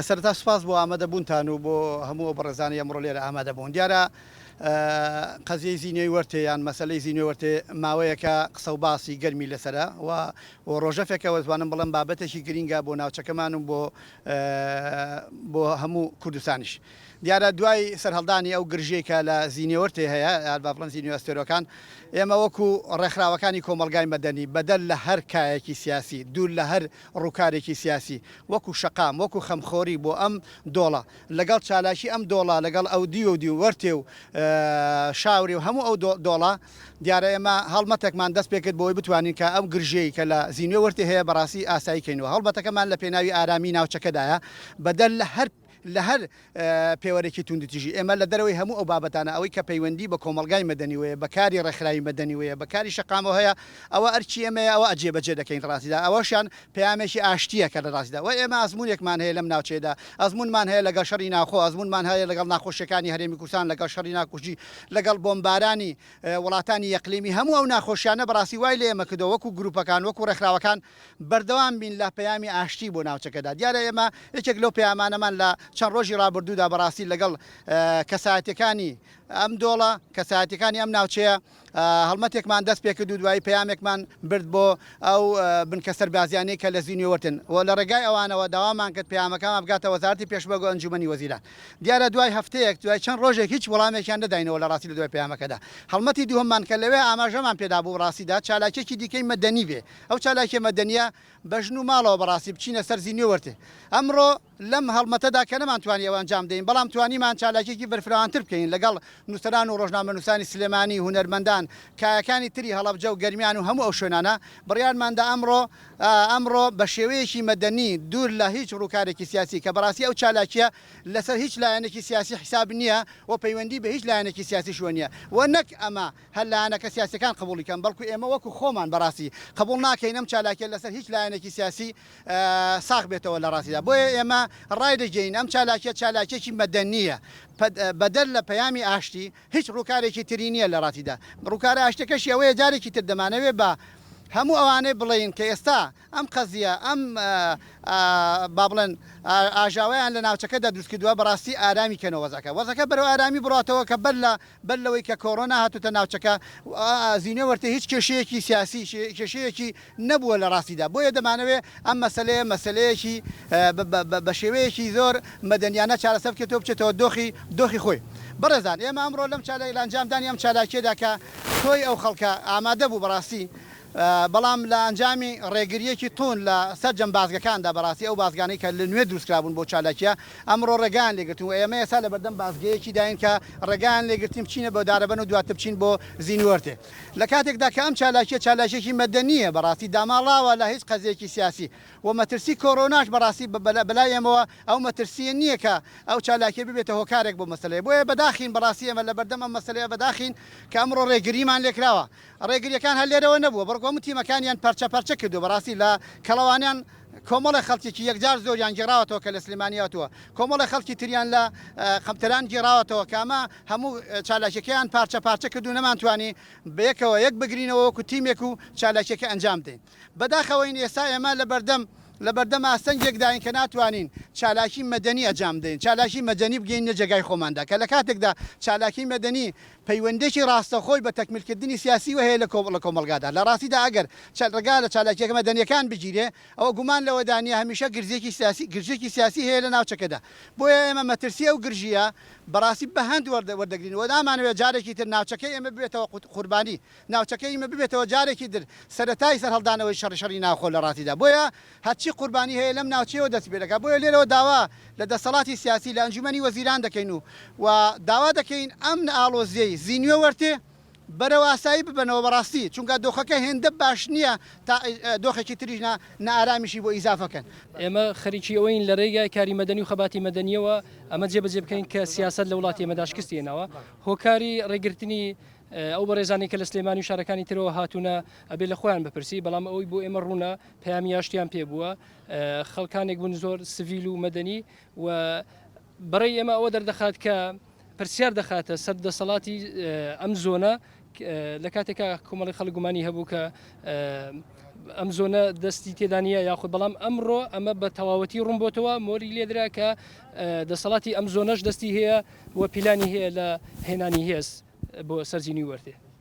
سەرەتا سوپاس بۆ ئامادەبوونتان و بۆ هەموو بەڕێزانی ئەمڕۆ لێرە ئامادەبوون. دیارە قەزیەی زینەی وەرتێ یان مەسەلەی زینەی وەرتێ ماوەیەکە قسە و باسی گەرمی لەسەرە و ڕۆژەفێکەوە دەتوانم بڵم بابەتێکی گرینگە بۆ ناوچەکەمان و بۆ هەموو کوردستانیش. دیارە دوای سەرهەڵدانی ئەو گرژەیەکە لە زینەی وەرتێ هەیە با بڵێن زینی ئەستێرۆکان، ئێمە وەکو ڕێکخراوەکانی کۆمەلگای مەدەنی بەدەل لە هەر کایەکی سیاسی، دوور لە هەر ڕووکارێکی سیاسی، وەکو شەقام وەکو خەمخۆری بۆ ئەم دۆڵە لەگەڵ چالاشی ئەم دۆڵە لەگەڵ ئەو دی و وەرتێ و شاوری و هەموو ئەو دۆڵە دیارە ئێمە هەڵمەتێکمان دەست پێکرد بۆی بتوانین کە ئەم گرژەیە کە لە زینوێ وەرتێ هەیە بەڕاستی ئاساییکەینەوە. هەڵبەتەکەمان لە پێناوی ئارامی ناوچەکەدایە بەدەل لە هەر پێوەرێکی توندتیژی ئێمە لە دەرەوەی هەموو ئەو بابەتانە ئەوەی کە پەیوەندی بە کۆمەلگای مەدەنی وەیە، بەکاری ڕێکخراوی مەدەنی وەیە، بەکاری شەقامەوە هەیە، ئەوە ئەرچی ئێمەیە ئەوە ئەجێبەجێ دەکەین ڕاستیدا. ئەوەشیان پەیامێکی ئاشتیە کە لە ڕاستیدا و ئێمە ئەزمونێکمان هەیە لەم ناوچەیەدا، ئەزمونمان هەیە لەگەڵ شەڕی ناوخۆ، ئەزمونمان هەیە لەگەڵ ناخۆشیەکانی هەرێمی کوردستان، لەگەڵ شەڕی ناکوژی، لەگەڵ بۆمبارانی وڵاتانی یەقلیمی، هەموو ئەو ناخۆشیانە بەڕاستی وای لە ئێمە کردەوە وەکو گروپەکان وەکو ڕێکخراوەکان بەردەوام بین لە پەیامی ئاشتی بۆ ناوچەکەدا. دیارە ئێمە یەکێک لەو پەیامانەمان لە چەند ڕۆژی ڕابردوودا بەڕاستی لەگەڵ کەسایەتەکانی ئەم دۆڵە کەسایەتەکانی ئەم ناوچەیە هەڵمەتێکمان دەست پێ کرد و دوایی پەیامێکمان برد بۆ ئەو بنکە سەربازیانەی کە لە زینی وەرتن و لە ڕێگای ئەوانەوە داوامان کرد پەیامەکەمان بگاتە وەزارەتی پێشبەرگە ئەنجومەنی وەزیران. دیارە دوای هەفتەیەک دوای چەند ڕۆژێک هیچ وەڵامێکیان نەداینەوە لە ڕاستی لە دوای پەیامەکەدا. هەڵمەتی دووهەممان کە لەوێ ئاماژەمان پێدا بوو ڕاستیدا چالاکێکی دیکەی مەدەنی بێ، ئەو چالاکیە مەدەنیە بەژن و ماڵەوە بەڕاستی بچینە سەر زینی وەرتێ. ئەمڕۆ لەم هەڵمەتەدا کە نەمانتوانی ئەوە ئەنجام دەین، بەڵام توانیمان چالاکێکی بەرفراوانتر بکەین لەگەڵ نووسەران و ڕۆژنامەنووسانی سلێمانی، هونەرمەندان، کایەکانی تری هەڵەبجە و گەرمیان و هەموو ئەو شوێنانە بڕیارماندا ئەمڕۆ بە شێوەیەکی مەدەنی دوور لە هیچ ڕووکارێکی سیاسی کە بەڕاستی ئەو چالاکیە لەسەر هیچ لایەنێکی سیاسی حساب نییە و پەیوەندی بە هیچ لایەنێکی سیاسی شوە نییە و نەک ئەمە هەر لایەنەکە سیاسەکان قبوڵیکەن، بەڵکو ئێمە وەکو خۆمان بەڕاستی قبول ناکەین ئەم چالاکیە لەسەر هیچ لایەنێکی سیاسی ساغ بێتەوە لە ڕاستیدا. بۆیە ئێمە ڕای دەگەین ئەم چالاکیە چالاکێکی مەدەنیە بەدەل لە پەیامی ئاشتی هیچ ڕووکارێکی تری نییە لە ڕاستیدا. ڕووکارە ئاشتەکەشی ئەوەیە جارێکی تر دەمانەوێت بە هەموو ئەوانەی بڵێن کە ئێستا ئەم قەزیە ئەم با بڵێن ئاژاوەیان لە ناوچەکەدا دروست کردووە بەڕاستی ئارامی کەنەوە وەزەکە بەرەو ئارامی بڕاتەوە کە بەر لەوەی کە کۆڕۆنا هاتوتە ناوچەکە زینە وەرتێ هیچ کێشەیەکی سیاسی کێشەیەکی نەبووە لە ڕاستیدا. بۆیە دەمانەوێت ئەم مەسەلەیەکی بە شێوەیەکی زۆر مەدەنیانە چارەسەر بکرێتەوە بچێتەوە دۆخی خۆی. بەڕێزان ئێمە ئەمڕۆ لەم لە ئەنجامدانی ئەم چالاکیەدا کە تۆی ئەو خەڵکە ئامادە بوو بەڕاستی، بەڵام لە ئەنجامی ڕێگرییەکی تون لە سەرجەم بازگەکاندا بەڕاستی ئەو بازگانەی کە لە نوێ دروستکرابوون بۆ چالاکیە ئەمڕۆ ڕێگان لێگرتون و ئێمە ئێستا لە بەردەم بازگەیەکی داین کە ڕێگان لێگرتیم بچینە بۆ دارەبەن و دواتر بچین بۆ زینی وەرتێ. لە کاتێکدا کە ئەم چالاکیەکی مەدەنیە بەڕاستی داماڵاوە لە هیچ قەزێکی سیاسی و مەترسی کۆڕۆناش بەڕاستی بەلای ئێمەوە ئەو مەترسیە نییە کە ئەو چالاکیە ببێتە هۆکارێک بۆ مەسەلەیە. بۆیە بەداخین بەڕاستی ئێمە لە بەردەم ئەم مەسەلەیە بەداخین کە ئەمڕۆ ڕێگریمان لێکراوە. ڕێگریەکان هەر لێرەوە نەبووە، بەڵکو تیمەکانیان پەرچە کردو بەڕاستی لە کەڵەوانیان کۆمەڵی خەڵکێکی یەکجار زۆریان گێڕاوەتەوە کە لە سلێمانیاتوە، کۆمەڵی خەڵکی تریان لە خەمتەران گێڕاوەتەوە کە ئەمە هەموو چالاکیەکەیان پارچە کردو نەمانتوانی بەیەکەوە یەک بگرینەوە وەکو تیمێک و چالاکیەکە ئەنجام بدەین. بەداخەوەین ئێستا ئێمە لە بەردەم ئاستەنگێک داین کە ناتوانین چالاکی مەدەنی ئەنجام بدەین، چالاکی مەدەنی بگەینە جێگای خۆماندا کە لە کاتێکدا چالاکی مەدەنی پەیوەندێکی ڕاستەخۆی بە تەکمیلکردنی سیاسی وهەیە لە کۆمەلگادا. لە ڕاستیدا ئەگەر ڕێگا لە چالاکیەکە مەدەنیەکان بگیرێ ئەوە گومان لەوە دانیە هەمیشە گرژێکی سیاسی هەیە لە ناوچەکەدا. بۆیە ئێمە مەترسی ئەو گرژیە بەڕاستی بە هەند وەردەگرینەوە نامانوێت جارێکی تر ناوچەکەی ئێمە ببێتەوە قوربانی، ناوچەکەی ئێمە ببێتەوە جارێکی در سەرەتای سەرهەڵدانەوەی شەڕی ناوخۆ لە ڕاستیدا. بۆیە هەرچی قوربانی هەیە لەم ناوچەیەوە دەست پێ دەکات. بۆیە لێرەوە داوا لە دەسەڵاتی سیاسی لە ئەنجومەنی وەزیران دەکەین و داوا دەکەین ئەم ئاڵۆزیەی زینوێ وەرتێ بەرەو ئاسایی ببنەوە بەڕاستی، چونکە دۆخەکە هێندە باش نییە تا دۆخێکی تریش نائارامیشی بۆ ئیزافەکەن. ئێمە خەریکی ئەوەین لە ڕێگای کاری مەدەنی و خەباتی مەدەنیەوە ئەمە جێبەجێ بکەین کە سیاست لە وڵاتی ئێمەدا شکستێنەوە. هۆکاری ڕێگرتنی ئەو بەڕێزانی کە لە سلێمانی و شارەکانی ترەوە هاتوونە ئەبێ لە خۆیان بپرسی، بەڵام ئەوەی بۆ ئێمە ڕوونە پەیامی ئاشتیان پێ بووە، خەڵکانێک بوون زۆر سڤیل و مەدەنی و بەڕێی ئێمە ئەوە دەردەخات کە پرسیار دەخاتە سەر دەسەڵاتی ئەم زۆنە لە کاتێکا کۆمەڵی خەڵک گومانی هەبوو کە ئەم زۆنە دەستی تێدانە یاخود بەڵام ئەمڕۆ ئەمە بە تەواوەتی ڕوون بۆتەوە مۆری لێدرا کە دەسەڵاتی ئەم زۆنەش دەستی هەیە و پیلانی هەیە لە هێنانی هێز بۆ سەرزینی وەرتێ.